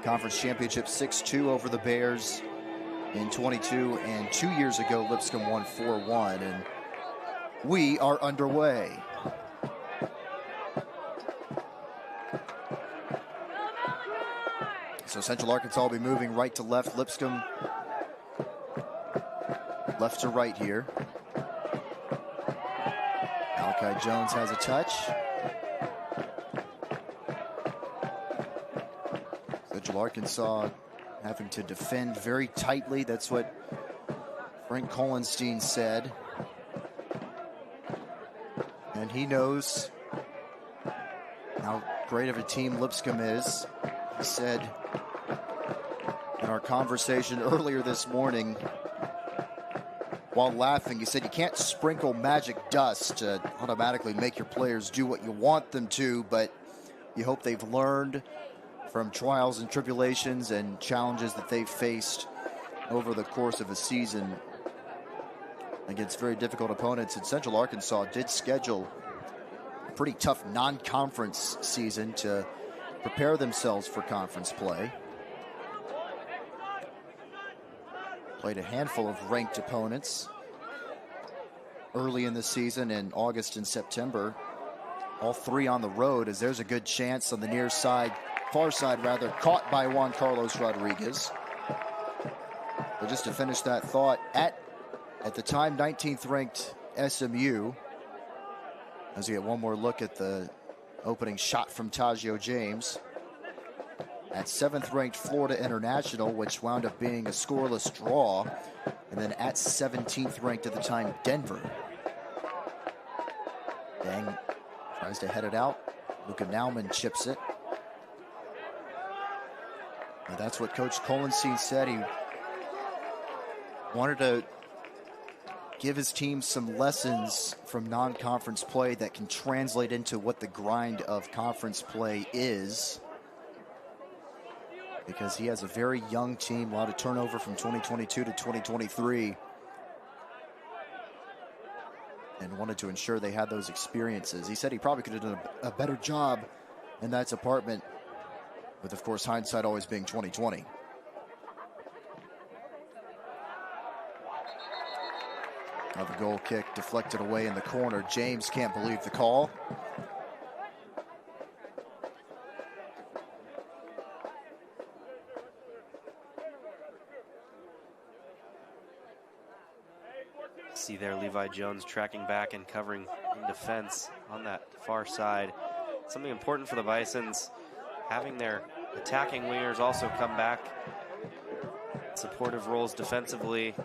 Conference championship 6-2 over the Bears in 22, and 2 years ago Lipscomb won 4-1, and we are underway. So Central Arkansas will be moving right to left, Lipscomb left to right here. Malachi Jones has a touch. Central Arkansas having to defend very tightly. That's what Frank Kohlenstein said. And he knows how great of a team Lipscomb is. He said in our conversation earlier this morning, while laughing, he said you can't sprinkle magic dust to automatically make your players do what you want them to, but you hope they've learned from trials and tribulations and challenges that they've faced over the course of a season against very difficult opponents. And Central Arkansas did schedule a pretty tough non-conference season to prepare themselves for conference play. Played a handful of ranked opponents early in the season in August and September. All three on the road, as there's a good chance on the near side, far side rather, caught by Juan Carlos Rodriguez. But just to finish that thought, at the time 19th ranked SMU, as we get one more look at the opening shot from Tajio James. At 7th ranked Florida International, which wound up being a scoreless draw. And then at 17th ranked at the time, Denver. Dang tries to head it out. Luka Nauman chips it. And that's what Coach Kohlenstein said. He wanted to give his team some lessons from non-conference play that can translate into what the grind of conference play is. Because he has a very young team, a lot of turnover from 2022 to 2023. And wanted to ensure they had those experiences. He said he probably could have done a better job in that department, with, of course, hindsight always being 2020. Another goal kick deflected away in the corner. James can't believe the call. See there Levi Jones tracking back and covering in defense on that far side. Something important for the Bisons, having their attacking wingers also come back. Supportive roles defensively.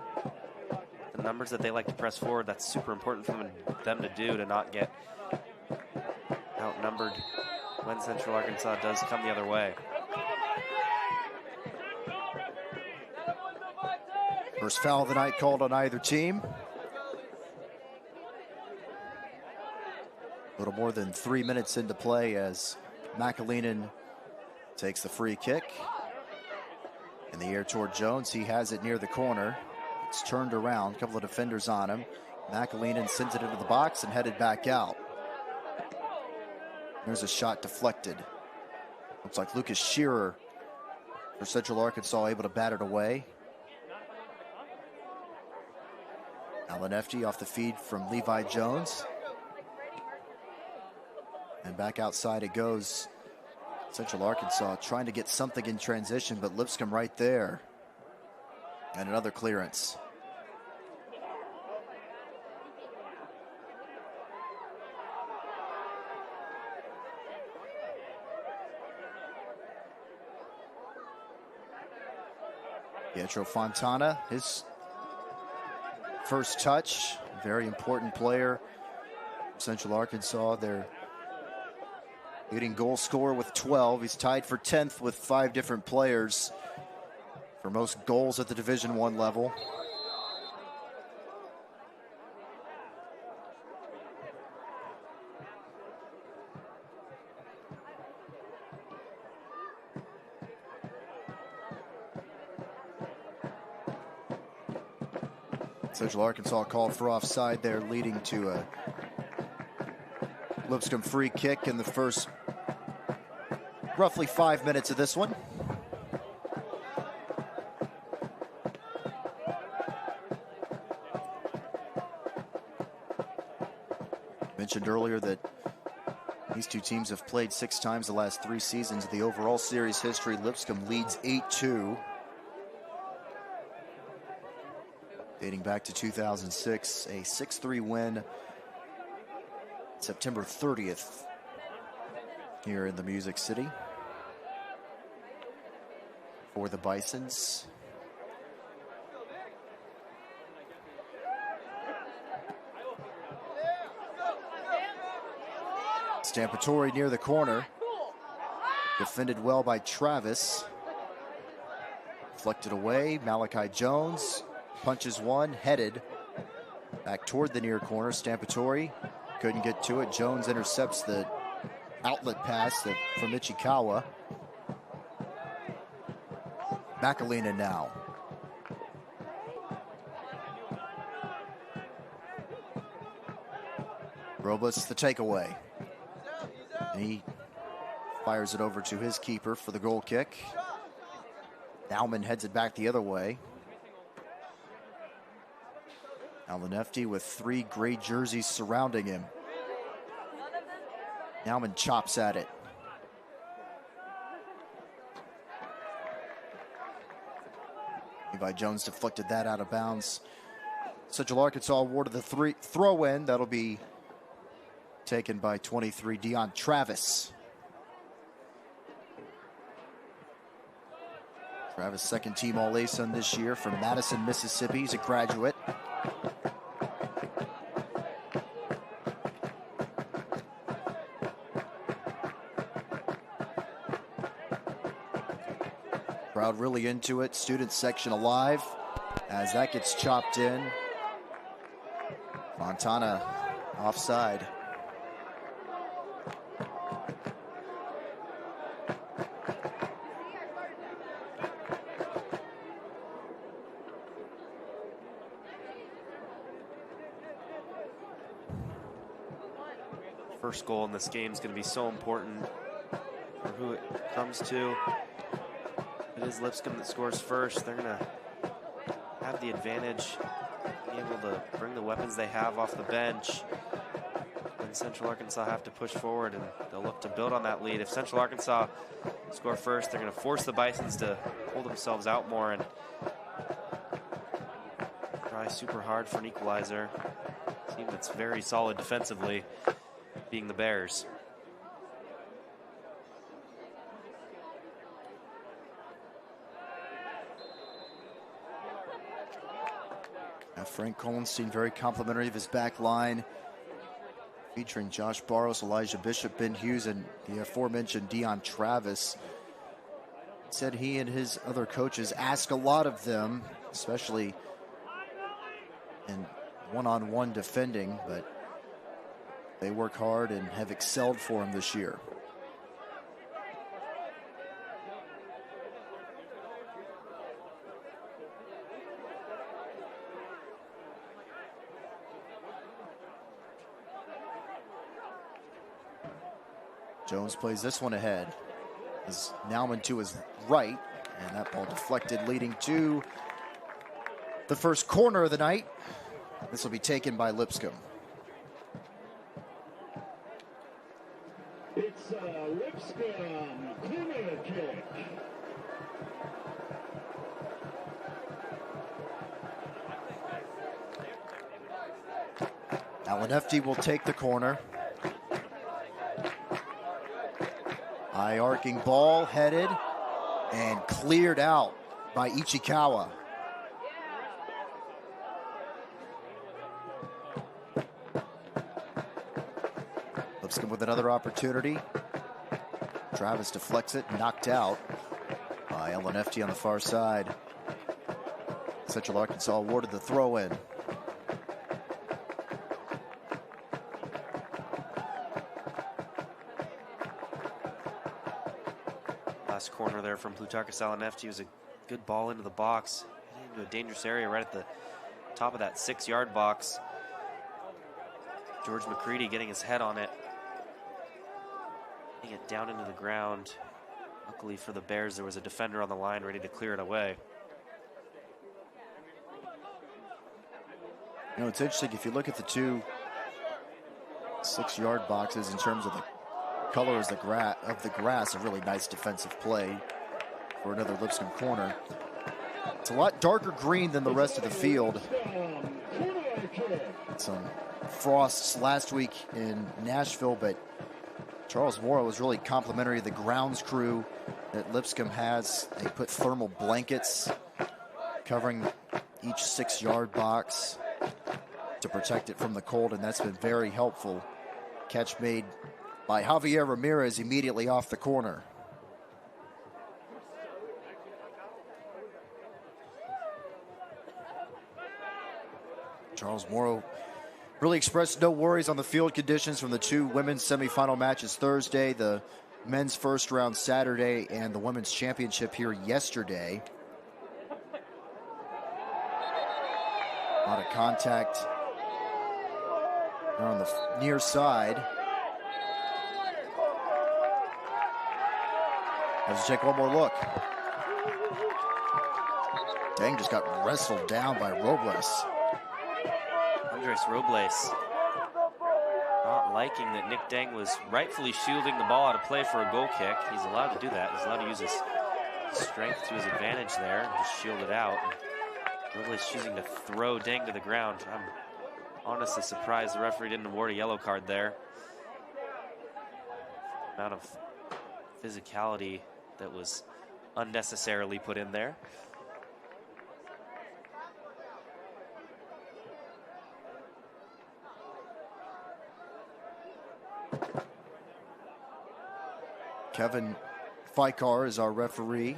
The numbers that they like to press forward, that's super important for them to do, to not get outnumbered when Central Arkansas does come the other way. First foul of the night called on either team. A little more than 3 minutes into play as McAleenan takes the free kick. In the air toward Jones, he has it near the corner. It's turned around, a couple of defenders on him. McAleenan sends it into the box and headed back out. There's a shot deflected. Looks like Lucas Shearer for Central Arkansas able to bat it away. Alan Efti off the feed from Levi Jones. And back outside it goes. Central Arkansas trying to get something in transition, but Lipscomb right there. And another clearance. Pietro Fontana, his first touch, very important player. Central Arkansas, their leading goal scorer with 12. He's tied for 10th with 5 different players for most goals at the Division I level. Central Arkansas called for offside there, leading to a Lipscomb free kick in the first roughly 5 minutes of this one. Mentioned earlier that these two teams have played 6 times the last 3 seasons. The overall series history, Lipscomb leads 8-2. Dating back to 2006, a 6-3 win September 30th here in the Music City for the Bisons. Stampatori near the corner. Defended well by Travis. Deflected away. Malachi Jones punches one, headed back toward the near corner. Stampatori couldn't get to it. Jones intercepts the outlet pass from Ichikawa. McAleenan now. Robles the takeaway. And he fires it over to his keeper for the goal kick. Nauman heads it back the other way. Alanefti with 3 gray jerseys surrounding him. Nauman chops at it. Levi Jones deflected that out of bounds. Central Arkansas awarded the throw-in. That'll be taken by 23, Deion Travis. Travis, second team All-ASUN this year from Madison, Mississippi. He's a graduate. Crowd really into it. Student section alive as that gets chopped in. Fontana offside. First goal in this game is going to be so important for who it comes to. It is Lipscomb that scores first. They're going to have the advantage, being able to bring the weapons they have off the bench. And Central Arkansas have to push forward, and they'll look to build on that lead. If Central Arkansas score first, they're going to force the Bisons to pull themselves out more and try super hard for an equalizer. A team that's very solid defensively, being the Bears. Now Frank Colenstein, very complimentary of his back line, featuring Josh Barros, Elijah Bishop, Ben Hughes, and the aforementioned Deion Travis. Said he and his other coaches ask a lot of them, especially in one-on-one defending, but they work hard and have excelled for him this year. Jones plays this one ahead. As Nauman to his right, and that ball deflected, leading to the first corner of the night. This will be taken by Lipscomb. It's a Lipscomb corner kick. Alanefti will take the corner. High arcing ball, headed and cleared out by Ichikawa. Lipscomb with another opportunity. Travis deflects it, knocked out by Alanefti on the far side. Central Arkansas awarded the throw-in. Last corner there from Plutarchus Alanefti was a good ball into the box, into a dangerous area right at the top of that 6-yard box. George McCready getting his head on it, getting it down into the ground. Luckily for the Bears, there was a defender on the line ready to clear it away. You know, it's interesting if you look at the two 6-yard boxes in terms of the color of the grass. A really nice defensive play for another Lipscomb corner. It's a lot darker green than the rest of the field. Some frosts last week in Nashville, but Charles Morrow was really complimentary of the grounds crew that Lipscomb has. They put thermal blankets covering each 6-yard box to protect it from the cold, and that's been very helpful. Catch made by Javier Ramirez immediately off the corner. Charles Morrow really expressed no worries on the field conditions from the two women's semifinal matches Thursday, the men's first round Saturday, and the women's championship here yesterday. A lot of contact on the near side. Let's take one more look. Dang just got wrestled down by Robles. Andres Robles not liking that Nick Dang was rightfully shielding the ball out of play for a goal kick. He's allowed to do that. He's allowed to use his strength to his advantage there and just shield it out. Robles choosing to throw Dang to the ground. I'm honestly surprised the referee didn't award a yellow card there. The amount of physicality that was unnecessarily put in there. Kevin Fikar is our referee.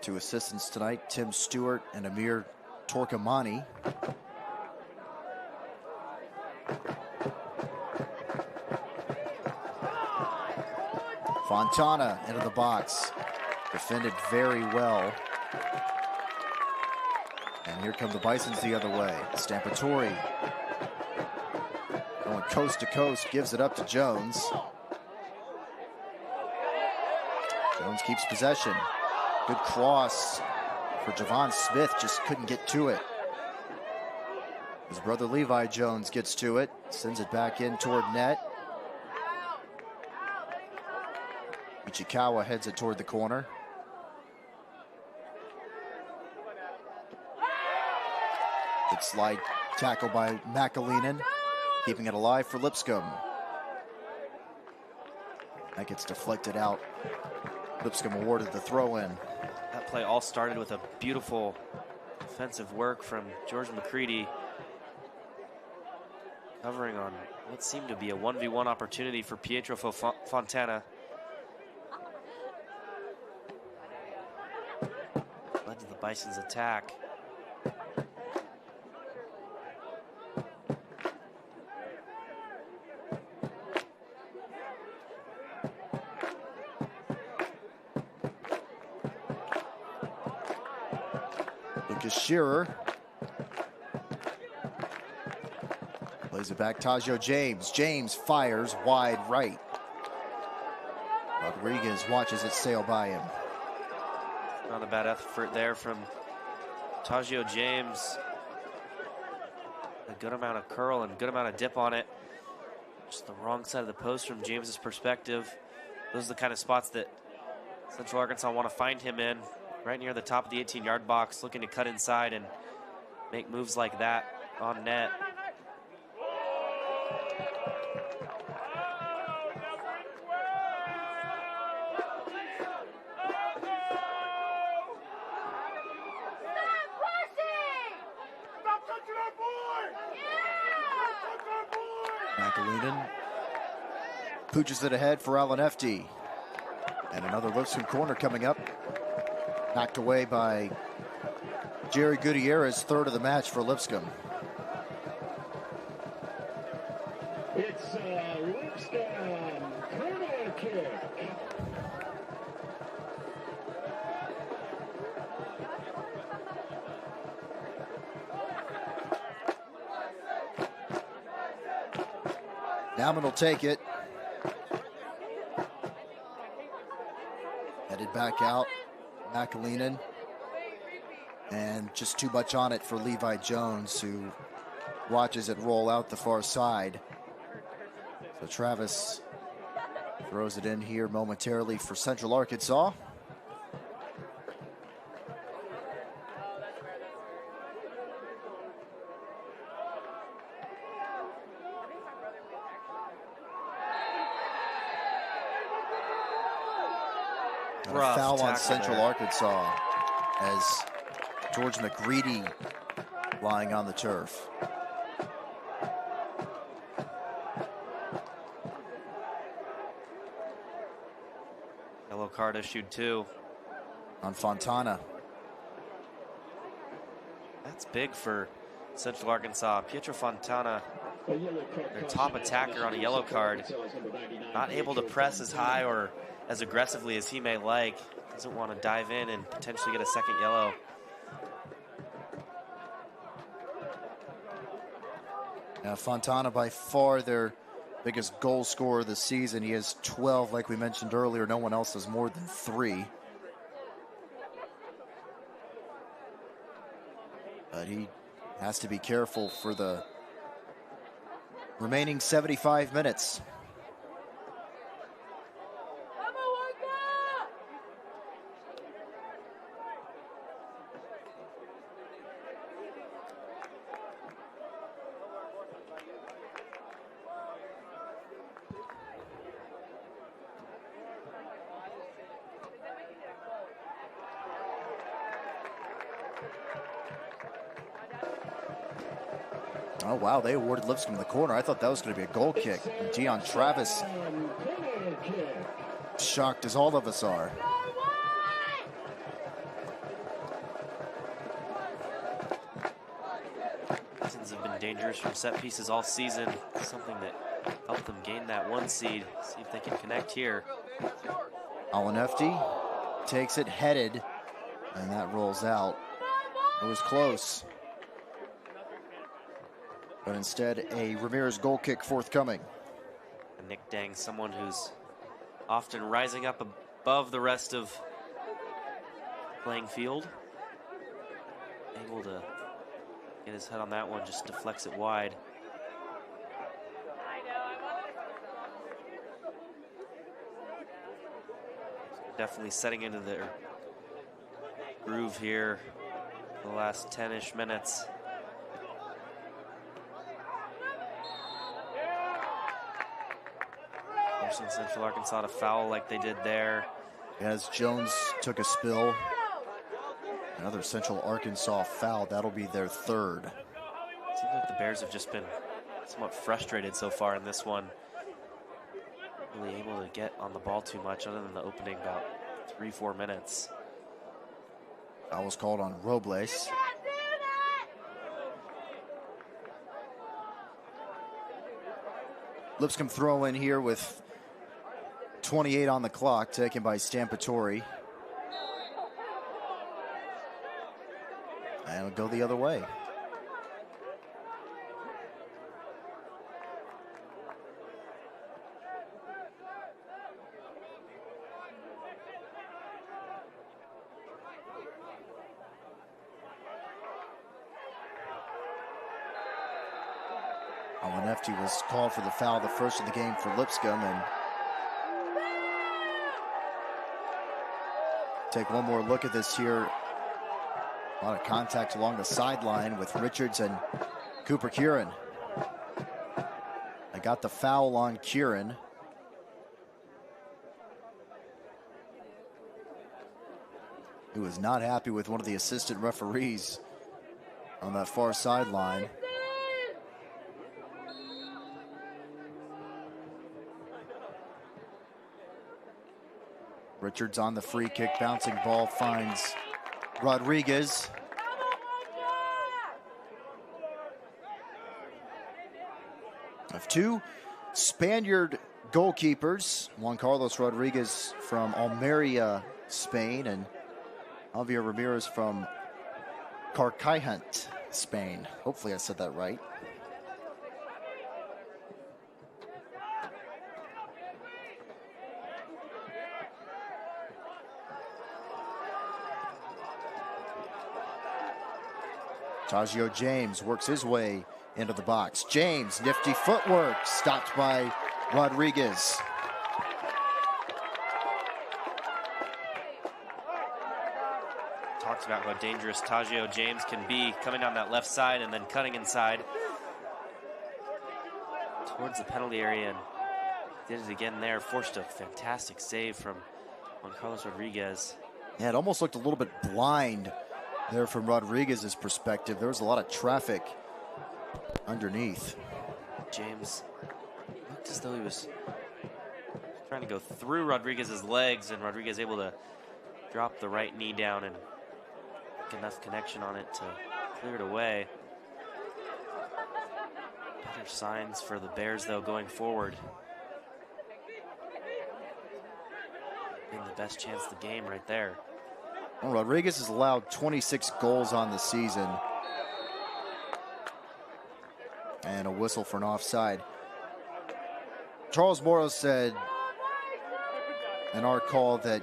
Two assistants tonight, Tim Stewart and Amir Torkamani. Fontana into the box. Defended very well. And here come the Bisons the other way. Stampatori going coast to coast, gives it up to Jones. Jones keeps possession. Good cross for Javon Smith, just couldn't get to it. His brother Levi Jones gets to it, sends it back in toward net. Ichikawa heads it toward the corner. Good slide tackle by McAleenan, keeping it alive for Lipscomb. That gets deflected out. Lipscomb awarded the throw-in. That play all started with a beautiful defensive work from George McCready, covering on what seemed to be a 1v1 opportunity for Pietro Fontana. Led to the Bison's attack. Lucas Shearer plays it back. Tajio James. James fires wide right. Rodriguez watches it sail by him. Not a bad effort there from Tajio James. A good amount of curl and good amount of dip on it. Just the wrong side of the post from James's perspective. Those are the kind of spots that Central Arkansas want to find him in. Right near the top of the 18-yard box, looking to cut inside and make moves like that on net. McAleenan pooches it ahead for Alan Efty. And another Lipscomb corner coming up. Knocked away by Jerry Gutierrez, third of the match for Lipscomb. It's Lipscomb corner kick. Nauman will take it. Headed back out. McAleenan, and just too much on it for Levi Jones, who watches it roll out the far side. So Travis throws it in here momentarily for Central Arkansas. And a Rough foul on tackle Central there. Arkansas as George McGreedy lying on the turf. Yellow card issued too. On Fontana. That's big for Central Arkansas. Pietro Fontana, their top attacker, on a yellow card. Not able to press as high or as aggressively as he may like. Doesn't want to dive in and potentially get a second yellow. Now Fontana by far their biggest goal scorer this season. He has 12, like we mentioned earlier. No one else has more than 3. But he has to be careful for the remaining 75 minutes. Oh, wow, they awarded Lipscomb the corner. I thought that was going to be a goal kick. And Deion Travis, shocked as all of us are. Bisons have been dangerous from set pieces all season. Something that helped them gain that 1 seed. See if they can connect here. Alanefti takes it headed, and that rolls out. It was close. But instead, a Ramirez goal kick forthcoming. And Nick Dang, someone who's often rising up above the rest of playing field. Able to get his head on that one, just deflects it wide. Definitely setting into their groove here for the last 10-ish minutes. Forcing Central Arkansas to foul like they did there. As Jones took a spill. Another Central Arkansas foul. That'll be their 3rd. It seems like the Bears have just been somewhat frustrated so far in this one. Not really able to get on the ball too much other than the opening about 3-4 minutes. Foul was called on Robles. Lipscomb throw in here with 28 on the clock, taken by Stampatori. And it'll go the other way. Alanefti was called for the foul, the first of the game for Lipscomb, and take one more look at this here. A lot of contact along the sideline with Richards and Cooper Kieran. I got the foul on Kieran. Who was not happy with one of the assistant referees on that far sideline. Richards on the free kick, bouncing ball finds Rodriguez. Of 2 Spaniard goalkeepers, Juan Carlos Rodriguez from Almeria, Spain, and Javier Ramirez from Carcajunt, Spain. Hopefully I said that right. Tajio James works his way into the box. James, nifty footwork, stopped by Rodriguez. Talks about how dangerous Tajio James can be, coming down that left side and then cutting inside towards the penalty area, and did it again there. Forced a fantastic save from Juan Carlos Rodriguez. Yeah, it almost looked a little bit blind there from Rodriguez's perspective. There was a lot of traffic underneath. James looked as though he was trying to go through Rodriguez's legs, and Rodriguez able to drop the right knee down and make enough connection on it to clear it away. Better signs for the Bears, though, going forward. Being the best chance of the game right there. Well, Rodriguez has allowed 26 goals on the season. And a whistle for an offside. Charles Morrow said in our call that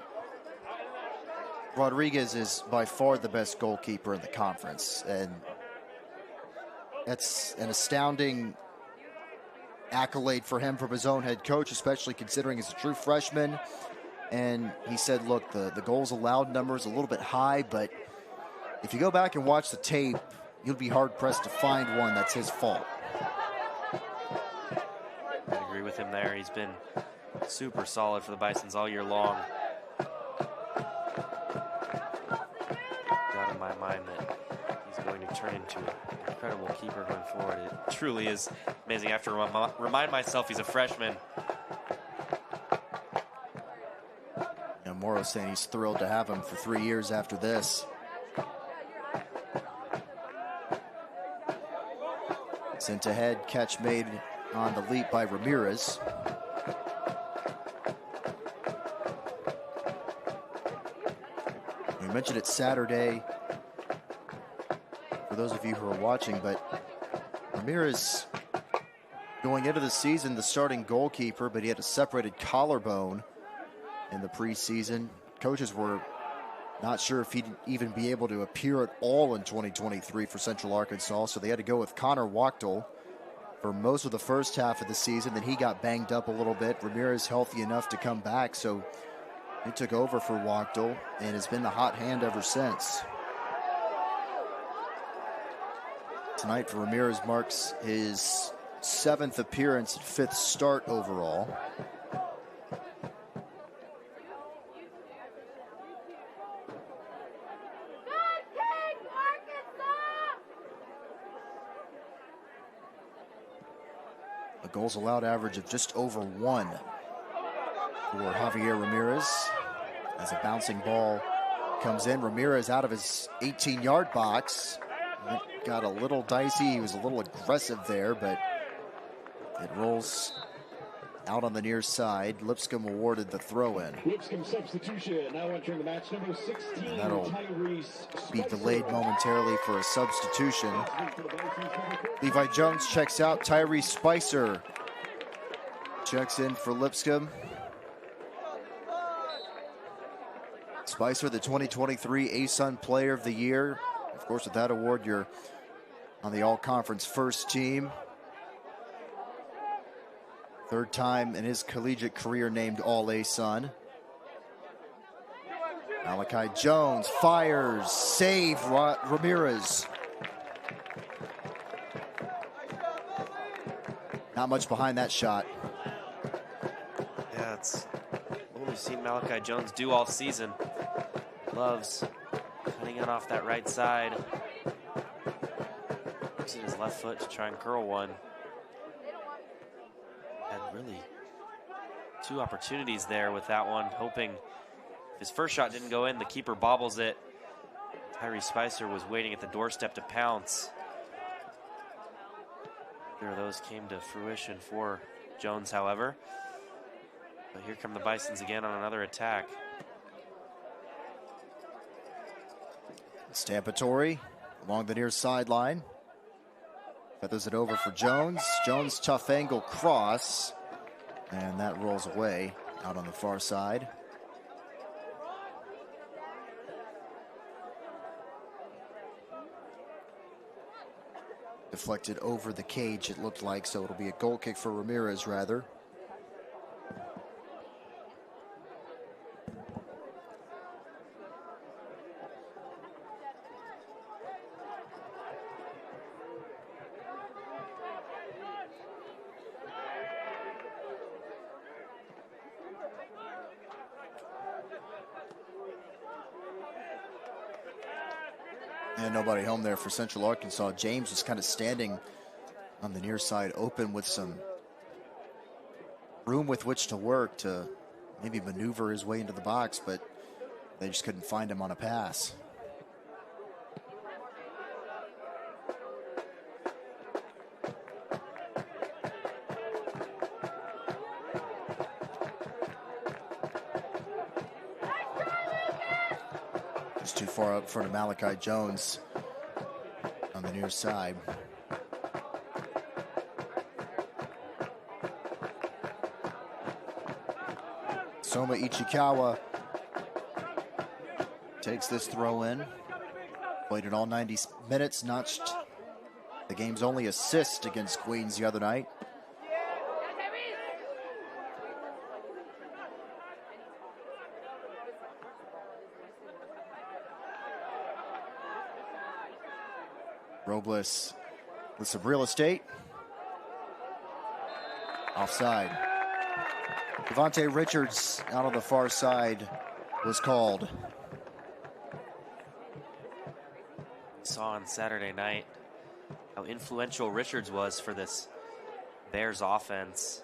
Rodriguez is by far the best goalkeeper in the conference. And that's an astounding accolade for him from his own head coach, especially considering he's a true freshman. And he said, look, the goals allowed number is a little bit high, but if you go back and watch the tape, you'll be hard-pressed to find one that's his fault. I agree with him there. He's been super solid for the Bisons all year long. Got in my mind that he's going to turn into an incredible keeper going forward. It truly is amazing. I have to remind myself he's a freshman. Morrow saying he's thrilled to have him for 3 years after this. Sent ahead, catch made on the leap by Ramirez. We mentioned it Saturday for those of you who are watching, but Ramirez going into the season, the starting goalkeeper, but he had a separated collarbone in the preseason. Coaches were not sure if he'd even be able to appear at all in 2023 for Central Arkansas, so they had to go with Connor Wachtel for most of the first half of the season. Then he got banged up a little bit. Ramirez healthy enough to come back, so he took over for Wachtel and has been the hot hand ever since. Tonight for Ramirez marks his 7th appearance and 5th start overall. Goals allowed average of just over 1 for Javier Ramirez. As a bouncing ball comes in, Ramirez out of his 18-yard box. It got a little dicey. He was a little aggressive there, but it rolls out on the near side. Lipscomb awarded the throw-in. Lipscomb substitution, now entering the match, number 16. And that'll be delayed momentarily for a substitution. Levi Jones checks out. Tyrese Spicer checks in for Lipscomb. Spicer, the 2023 ASUN Player of the Year. Of course, with that award, you're on the all-conference first team. 3rd time in his collegiate career named All-ASUN. Malachi Jones fires, saved Ramirez. Not much behind that shot. Yeah, it's what we've seen Malachi Jones do all season. Loves cutting it off that right side. Using his left foot to try and curl one. Had really 2 opportunities there with that one, hoping if his first shot didn't go in, the keeper bobbles it. Tyrese Spicer was waiting at the doorstep to pounce. Neither of those came to fruition for Jones, however. But here come the Bisons again on another attack. Stampatory along the near sideline. Feathers it over for Jones. Jones, tough angle cross. And that rolls away out on the far side. Deflected over the cage, it looked like, so it'll be a goal kick for Ramirez, rather. And nobody home there for Central Arkansas. James was kind of standing on the near side open with some room with which to work to maybe maneuver his way into the box, but they just couldn't find him on a pass. Just too far up in front of Malachi Jones on the near side. Soma Ichikawa takes this throw in. Played it all 90 minutes, notched the game's only assist against Queens the other night. Robles with some real estate. Offside. Devontae Richards out on the far side was called. Saw on Saturday night how influential Richards was for this Bears offense.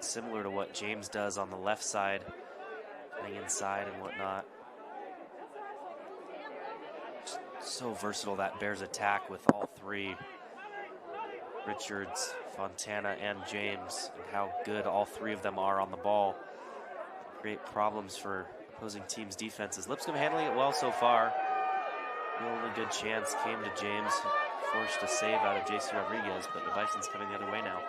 Similar to what James does on the left side, getting inside and whatnot. So versatile, that Bears attack with all three, Richards, Fontana, and James, and how good all three of them are on the ball. Create problems for opposing teams' defenses. Lipscomb handling it well so far. The only good chance came to James, forced a save out of J.C. Rodriguez, but the Bison's coming the other way now.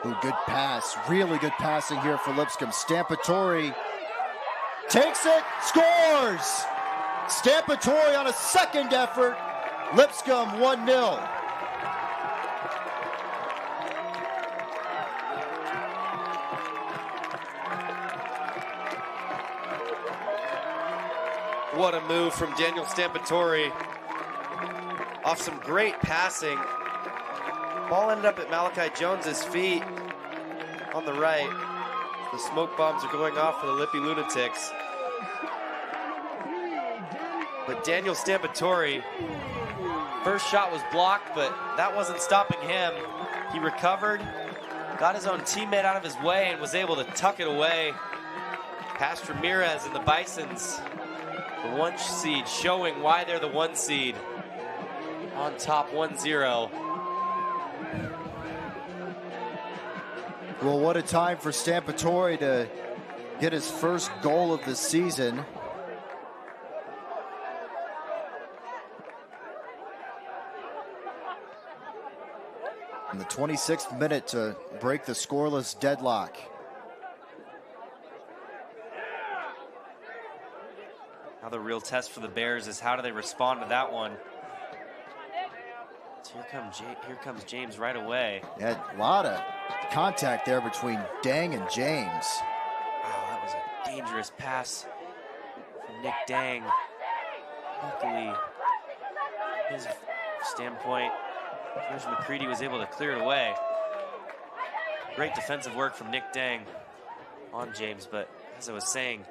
Ooh, good pass. Really good passing here for Lipscomb. Stampatori takes it, scores! Stampatori on a second effort. Lipscomb 1-0. What a move from Daniel Stampatori. Off some great passing. Ball ended up at Malachi Jones's feet on the right. The smoke bombs are going off for the Lippy Lunatics. But Daniel Stampatori, first shot was blocked, but that wasn't stopping him. He recovered, got his own teammate out of his way, and was able to tuck it away. Past Ramirez and the Bisons, the 1 seed, showing why they're the 1 seed. On top 1-0. Well, what a time for Stampatori to get his first goal of the season. In the 26th minute to break the scoreless deadlock. Now the real test for the Bears is how do they respond to that one. So here comes James right away. Yeah, a lot of contact there between Dang and James. Wow, that was a dangerous pass from Nick Dang. Luckily, his standpoint, Coach McCready was able to clear it away. Great defensive work from Nick Dang on James, but as I was saying,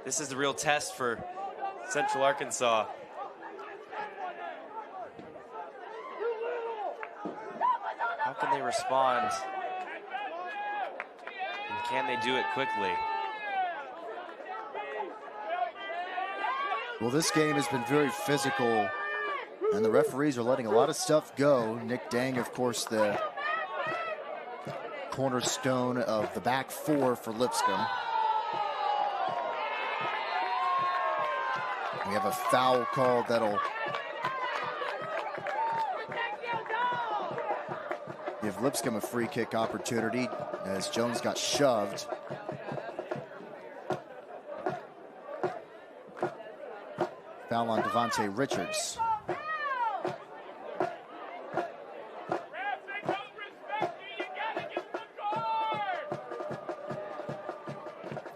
this is the real test for Central Arkansas. How can they respond? And can they do it quickly? Well, this game has been very physical, and the referees are letting a lot of stuff go. Nick Dang, of course, the cornerstone of the back four for Lipscomb. We have a foul call that'll give Lipscomb a free kick opportunity as Jones got shoved. Foul on Devontae Richards.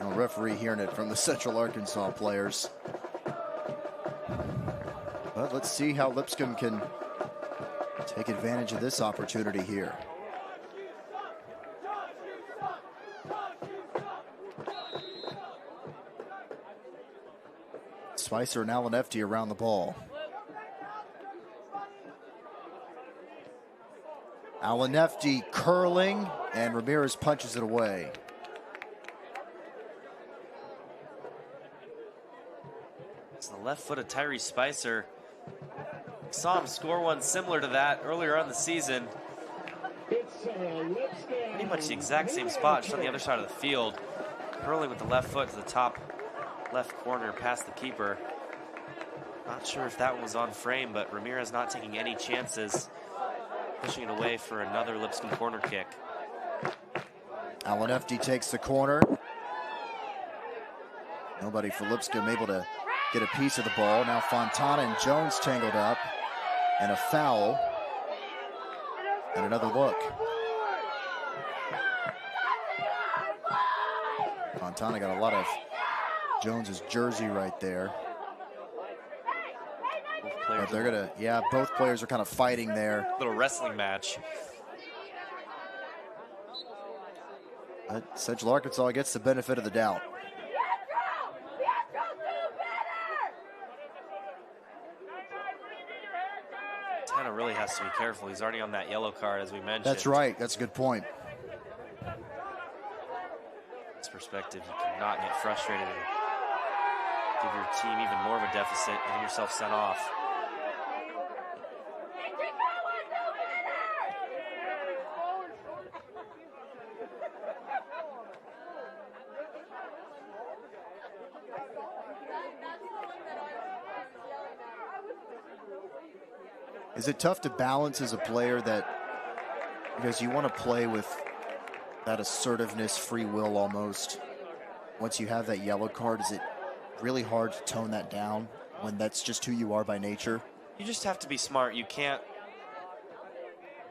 No referee hearing it from the Central Arkansas players. But let's see how Lipscomb can take advantage of this opportunity here. Spicer and Alan Efty around the ball. Alanefti curling, and Ramirez punches it away. It's the left foot of Tyrese Spicer. Saw him score one similar to that earlier on the season. Pretty much the exact same spot, just on the other side of the field. Curling with the left foot to the top left corner past the keeper. Not sure if that one was on frame, but Ramirez not taking any chances. Pushing it away for another Lipscomb corner kick. Alanefti takes the corner. Nobody for Lipscomb able to get a piece of the ball. Now Fontana and Jones tangled up. And a foul. And another look. Fontana got a lot of Jones's jersey right there. But they're gonna, yeah, both players are kind of fighting there. Little wrestling match. But Central Arkansas gets the benefit of the doubt. Fontana really has to be careful. He's already on that yellow card, as we mentioned. That's right. That's a good point. This perspective, you cannot get frustrated and give your team even more of a deficit, getting yourself sent off. Is it tough to balance as a player that, because you want to play with that assertiveness, free will almost, once you have that yellow card, is it really hard to tone that down when that's just who you are by nature? You just have to be smart. You can't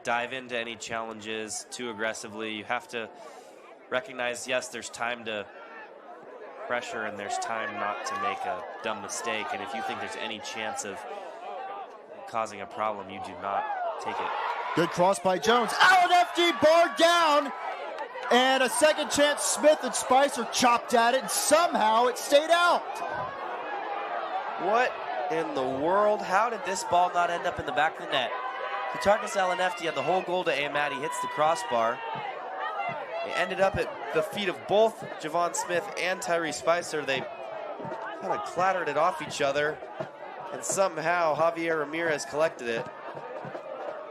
dive into any challenges too aggressively. You have to recognize, yes, there's time to pressure and there's time not to make a dumb mistake. And if you think there's any chance of causing a problem, you do not take it. Good cross by Jones. Alanefti barred down. And a second chance, Smith and Spicer chopped at it, and somehow it stayed out. What in the world? How did this ball not end up in the back of the net? Kutarkis Alanefti had the whole goal to aim at. He hits the crossbar. It ended up at the feet of both Javon Smith and Tyrese Spicer. They kind of clattered it off each other, and somehow Javier Ramirez collected it.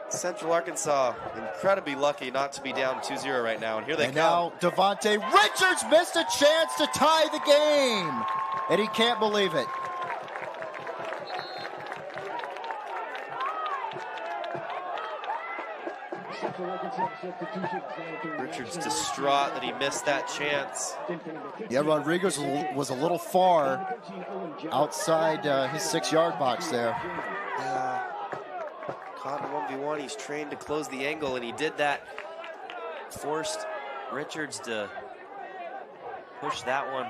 Central Arkansas incredibly lucky not to be down 2-0 right now, and here they come. Now Devontae Richards missed a chance to tie the game, and he can't believe it. Richards distraught that he missed that chance. Yeah, Rodriguez was a little far outside his 6-yard box there. Yeah. Caught in 1v1, he's trained to close the angle, and he did that. Forced Richards to push that one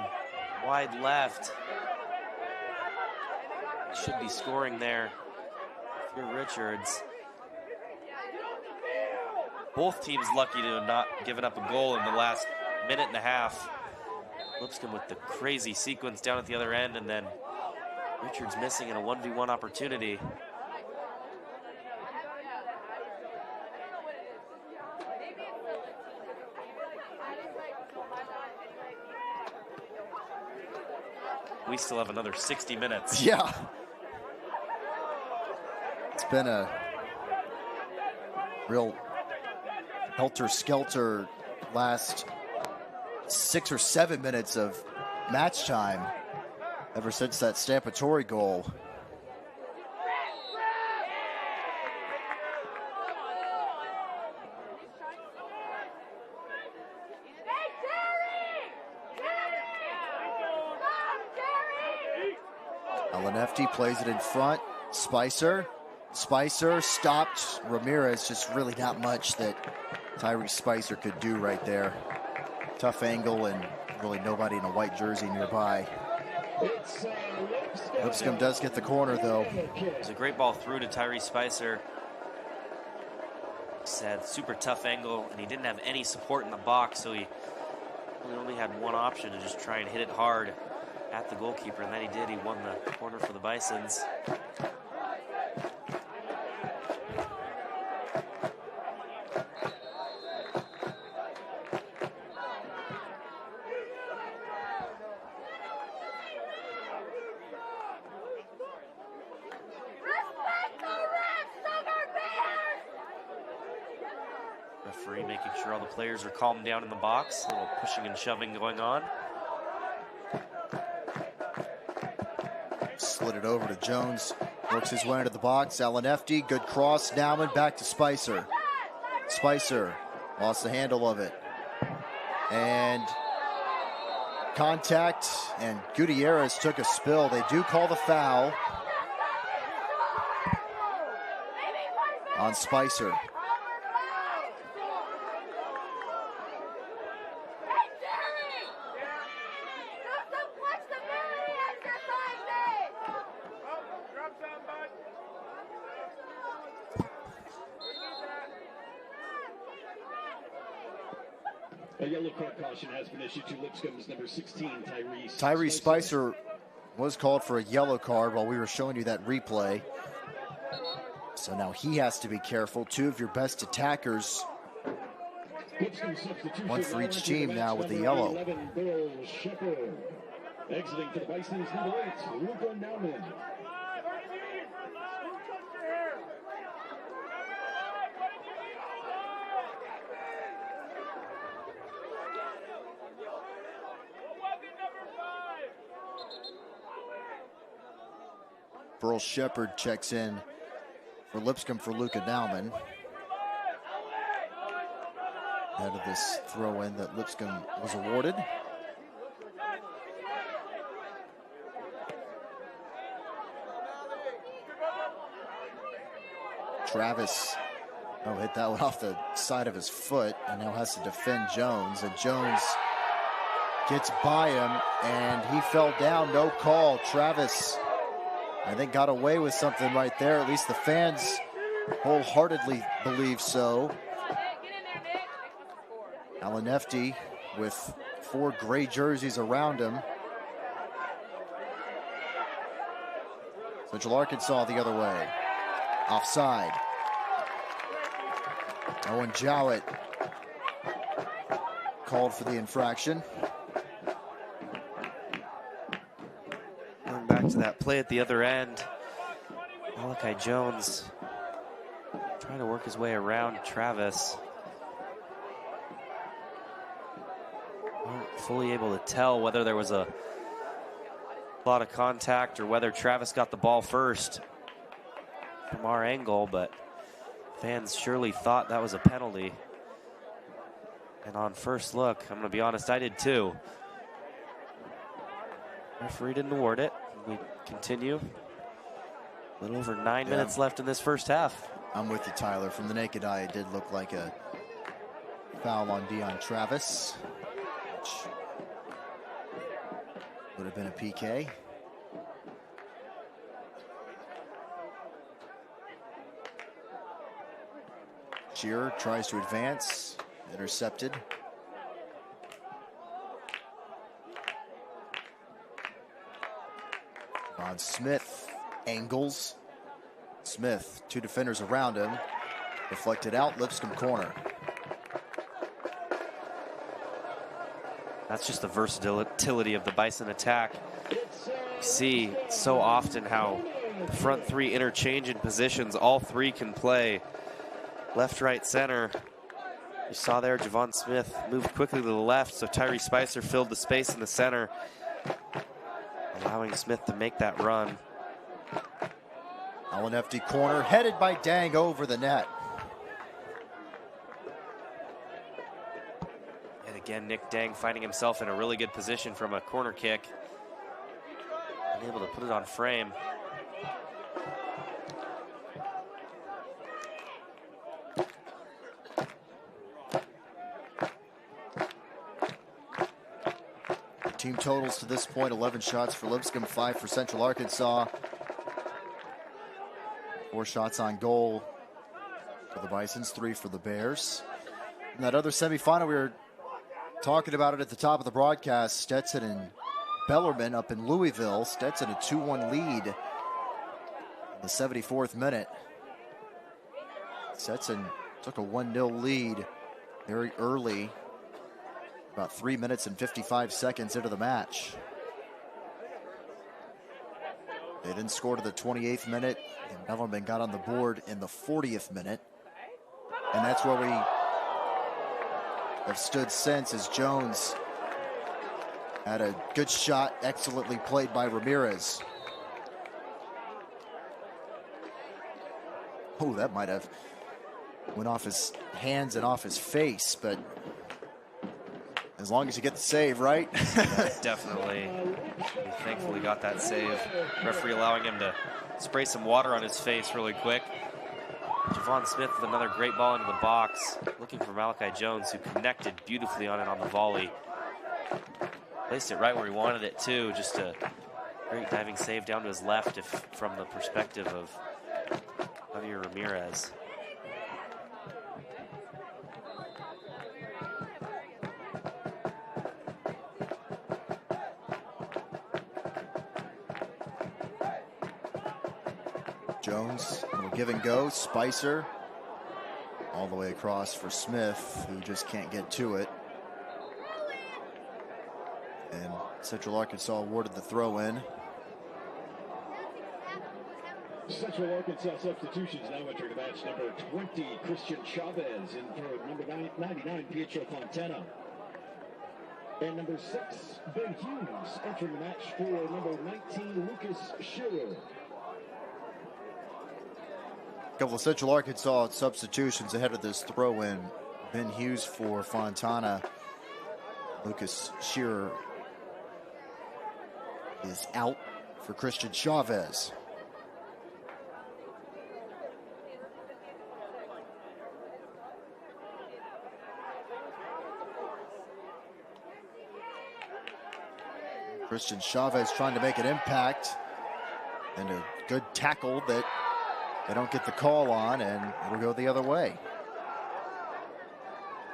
wide left. Should be scoring there if you're Richards. Both teams lucky to have not given up a goal in the last minute and a half. Lipscomb with the crazy sequence down at the other end, and then Richards missing in a 1v1 opportunity. We still have another 60 minutes. Yeah. It's been a real helter-skelter last 6 or 7 minutes of match time ever since that Stampatory goal. Alanefti plays it in front. Spicer stopped Ramirez. Just really not much that Tyrese Spicer could do right there. Tough angle and really nobody in a white jersey nearby. Lipscomb does get the corner though. It was a great ball through to Tyrese Spicer. Said super tough angle, and he didn't have any support in the box, so he really only had one option to just try and hit it hard at the goalkeeper, and then he did. He won the corner for the Bisons. Referee making sure all the players are calmed down in the box. A little pushing and shoving going on. Slid it over to Jones. Works his way into the box. Alanefti, good cross. Nauman back to Spicer. Spicer lost the handle of it. And contact, and Gutierrez took a spill. They do call the foul on Spicer. A yellow card caution has been issued to Lipscomb's number 16, Tyrese. Tyrese Spicer was called for a yellow card while we were showing you that replay. So now he has to be careful. Two of your best attackers. One for each team now with the yellow. 11, Bill Shepard. Exiting for the Bisons, number 8, Luca Nauman. Burl Shepard checks in for Lipscomb for Luca Nauman. Ahead of this throw-in that Lipscomb was awarded. Travis hit that one off the side of his foot and now has to defend Jones. And Jones gets by him and he fell down, no call. Travis, I think, got away with something right there. At least the fans wholeheartedly believe so. Alanefti with 4 gray jerseys around him. Central Arkansas the other way. Offside. Owen Jowett called for the infraction. Going back to that play at the other end. Malachi Jones trying to work his way around Travis. Weren't fully able to tell whether there was a lot of contact or whether Travis got the ball first from our angle, but fans surely thought that was a penalty. And on first look, I'm going to be honest, I did too. Referee didn't award it. We continue. A little over 9 minutes left in this first half. I'm with you, Tyler. From the naked eye, it did look like a foul on Dion Travis, which would have been a PK. Shearer tries to advance, intercepted. On Smith, angles. Smith, 2 defenders around him. Deflected out, Lipscomb corner. That's just the versatility of the Bison attack. You see so often how the front 3 interchange in positions. All 3 can play left, right, center. You saw there Javon Smith moved quickly to the left, so Tyrese Spicer filled the space in the center, allowing Smith to make that run. Alanefti corner, headed by Dang over the net. And again, Nick Dang finding himself in a really good position from a corner kick. Unable to put it on frame. Team totals to this point, 11 shots for Lipscomb, 5 for Central Arkansas. 4 shots on goal for the Bisons, 3 for the Bears. In that other semifinal, we were talking about it at the top of the broadcast, Stetson and Bellarmine up in Louisville. Stetson a 2-1 lead in the 74th minute. Stetson took a 1-0 lead very early, about 3 minutes and 55 seconds into the match. They then scored at the 28th minute, and Bellarmine got on the board in the 40th minute. And that's where we have stood since, as Jones had a good shot, excellently played by Ramirez. Oh, that might have went off his hands and off his face, but as long as you get the save, right? Definitely. He thankfully got that save. Referee allowing him to spray some water on his face really quick. Javon Smith with another great ball into the box, looking for Malachi Jones, who connected beautifully on it on the volley. Placed it right where he wanted it too. Just a great diving save down to his left from the perspective of Javier Ramirez. Jones, a little give and go. Spicer all the way across for Smith, who just can't get to it. And Central Arkansas awarded the throw in. Central Arkansas substitutions now entering the match. Number 20, Christian Chavez, in for number 99, Pietro Fontana. And number 6, Ben Hughes, entering the match for number 19, Lucas Shearer. A couple of Central Arkansas substitutions ahead of this throw in. Ben Hughes for Fontana. Lucas Shearer is out for Christian Chavez. Christian Chavez trying to make an impact, and a good tackle that they don't get the call on, and it'll go the other way.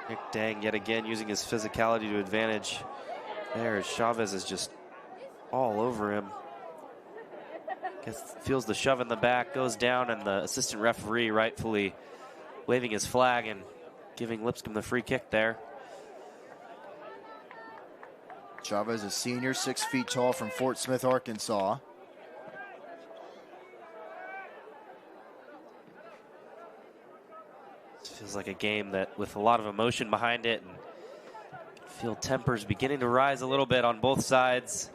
Nick Dang yet again using his physicality to advantage. There, Chavez is just all over him. Feels the shove in the back, goes down, and the assistant referee rightfully waving his flag and giving Lipscomb the free kick there. Chavez, a senior, 6 feet tall, from Fort Smith, Arkansas. This feels like a game that with a lot of emotion behind it, and feel tempers beginning to rise a little bit on both sides.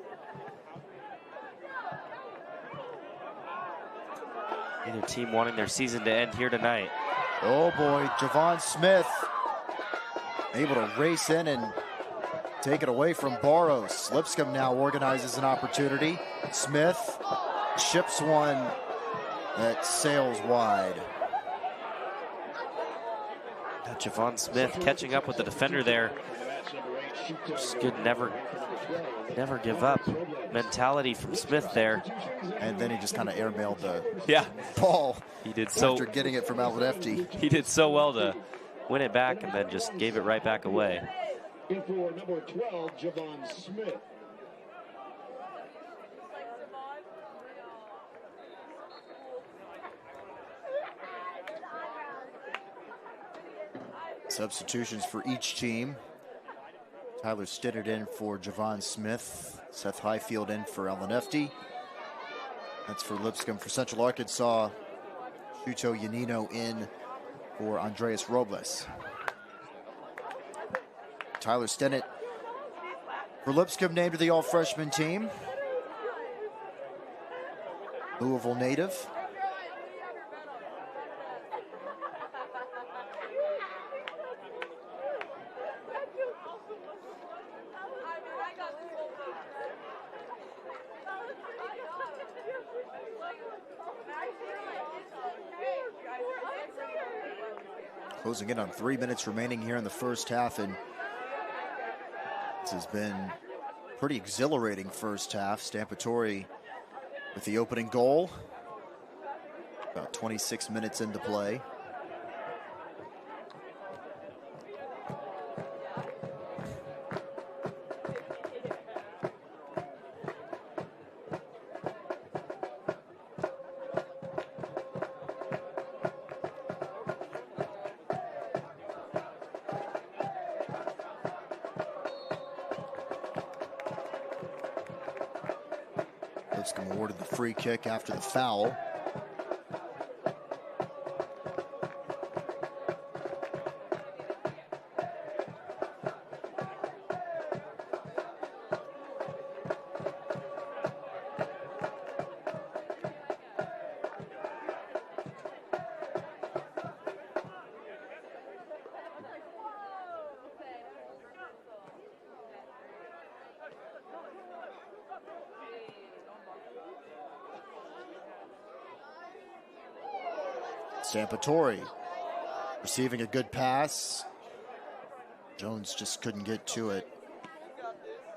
Either team wanting their season to end here tonight. Oh boy, Javon Smith able to race in and take it away from Barros. Lipscomb now organizes an opportunity. Smith chips one that sails wide. Now Javon Smith catching up with the defender there. Just good never give up mentality from Smith there. And then he just kind of airmailed the ball. He did so after getting it from Al-Lefty. He did so well to win it back and then just gave it right back away. In for number 12, Javon Smith. Substitutions for each team. Tyler Stinnard in for Javon Smith. Seth Highfield in for Al-Lefty. That's for Lipscomb. For Central Arkansas, Shuto Yanino in for Andreas Robles. Tyler Stinnett for Lipscomb named to the all-freshman team. Louisville native. Closing in on 3 minutes remaining here in the first half, and this has been pretty exhilarating first half. Stampatori with the opening goal. About 26 minutes into play. Lipscomb awarded the free kick after the foul. Stampatori receiving a good pass. Jones just couldn't get to it.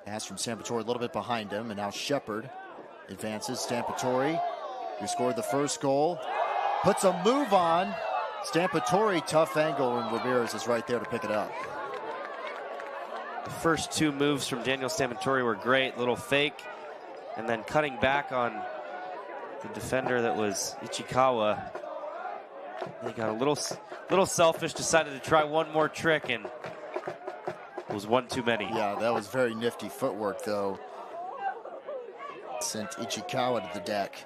Pass from Stampatori a little bit behind him, and now Shepard advances. Stampatori, who scored the first goal, puts a move on. Stampatori, tough angle, and Ramirez is right there to pick it up. The first two moves from Daniel Stampatori were great. Little fake, and then cutting back on the defender that was Ichikawa. He got a little selfish, decided to try one more trick, and it was one too many. Yeah, that was very nifty footwork, though. Sent Ichikawa to the deck.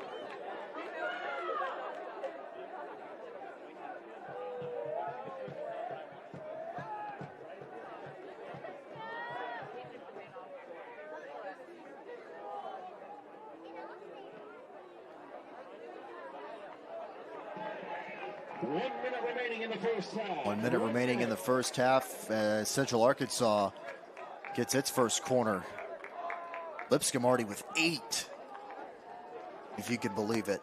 One minute remaining in the first half. Central Arkansas gets its first corner. Lipscomb already with 8, if you can believe it.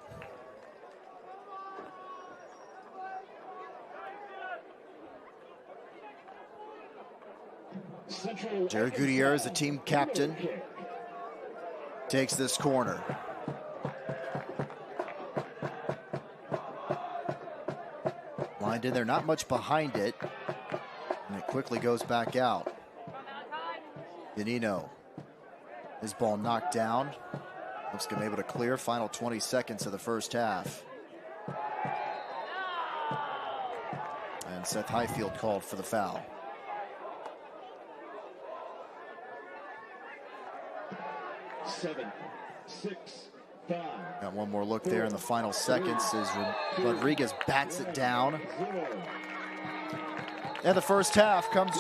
Jared Gutierrez, the team captain, takes this corner. Lined in there, not much behind it, and it quickly goes back out. Yanino, his ball knocked down. Lipscomb able to clear. Final 20 seconds of the first half. And Seth Highfield called for the foul. Seven, 6, 5. Got one more look there in the final seconds as Rodriguez bats it down. And the first half comes